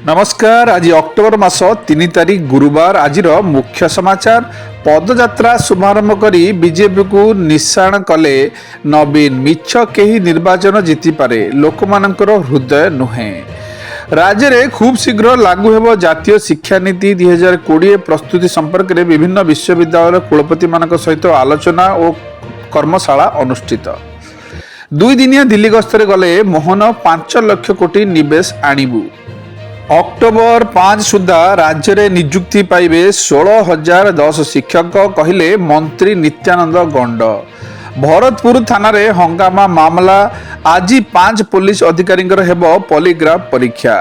नमस्कार। आज अक्टोबर मास 3 तारिख गुरुवार। आज मुख्य समाचार। पदयात्रा शुभारंभ करी बीजेपी को निशाण कले नवीन। मिछ केही निर्वाचन जीतिपारे लोकमानंकर हृदय नुहे। राज्य में खूब शीघ्र लागू हेब जातीय शिक्षा नीति 2020 प्रस्तुति संपर्क में विभिन्न विश्वविद्यालय कुलपति मान सहित आलोचना और कर्मशाला अनुष्ठित। 2 दिनिया दिल्ली गस्तरे गले मोहन 5 लाख कोटी निवेश आणिबु। अक्टोबर 5 सुधा राज्य में निजुक्ति पाइबे 16,010 शिक्षक कहले मंत्री नित्यानंद गंड। भरतपुर थाना रे हंगामा मामला। आज 5 पुलिस अधिकारी हेब पॉलीग्राफ परीक्षा।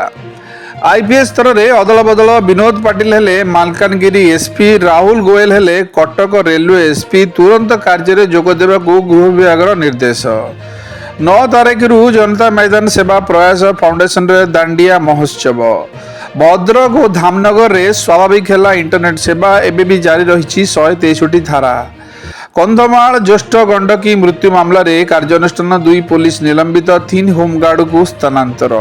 आईपीएस स्तर में अदल बदल। विनोद पाटिल हेले मालकानगिरी एसपी, राहुल गोयल हेले कटक रेलवे एसपी। तुरंत कार्य जोगदेवा गृह विभाग निर्देश। 9 तारिख जनता मैदान सेवा प्रयास फाउंडेशन रे दांडिया महोत्सव। भद्रक और धामनगर रे स्वाभाविक है इंटरनेट सेवा। एबे भी जारी रही 163 धारा। कंधमाल ज्येष्ठ गंडकी मृत्यु मामला रे कार्यानुष्ठान। 2 पुलिस निलंबित, 3 होमगार्ड को स्थानांतर।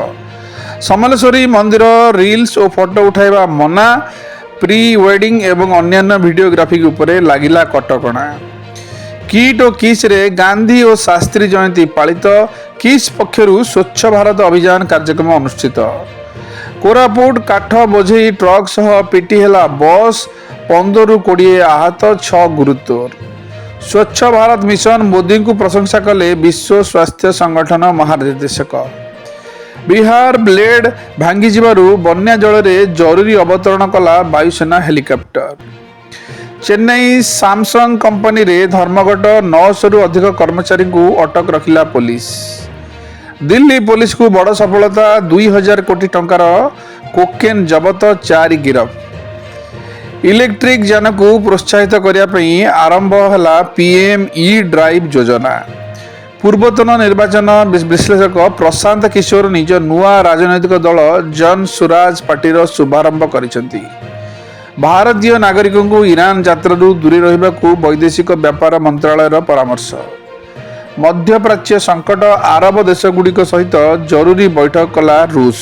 समलेश्वरी मंदिर रील्स और फोटो उठाइबा मना। प्री वेडिंग एवं अन्य वीडियोग्राफी उपरे लागिला कटकणा। किट और किस रे गांधी और शास्त्री जयंती पालित। किस पक्षरु स्वच्छ भारत अभियान कार्यक्रम अनुष्ठित। कोरापुट काठ बोझे ट्रक सह पिटी हेला बस। 15 ରୁ 20 आहत, 6 गुरुतर। स्वच्छ भारत मिशन मोदी को प्रशंसा कले विश्व स्वास्थ्य संगठन महानिर्देशक। बिहार ब्लेड भांगी जिबारु बन्या जल रे जरूरी अवतरण कला वायुसेना हेलिकॉप्टर। चेन्नई सैमसंग कंपनी रे धर्मघट। 900 रु अधिक कर्मचारी को अटक रखिला पुलिस। दिल्ली पुलिस को बड़ सफलता। 2000 कोटी टंकार कोकेन जबत, 4 गिरफ। इलेक्ट्रिक यान को प्रोत्साहित करने आरंभ है पीएम ई ड्राइव योजना। पूर्वतन निर्वाचन विश्लेषक प्रशांत किशोर निज नुआ राजनैतिक दल जन स्वराज पार्टी शुभारंभ करिसेंती। भारतीय नागरिकों को ईरान यात्रारू दूरे रहिबाकू वैदेशिक व्यापार मंत्रालय परामर्श। मध्यप्राच्य संकट। आरब देशगुड़िक सहित जरूरी बैठक कला रूस।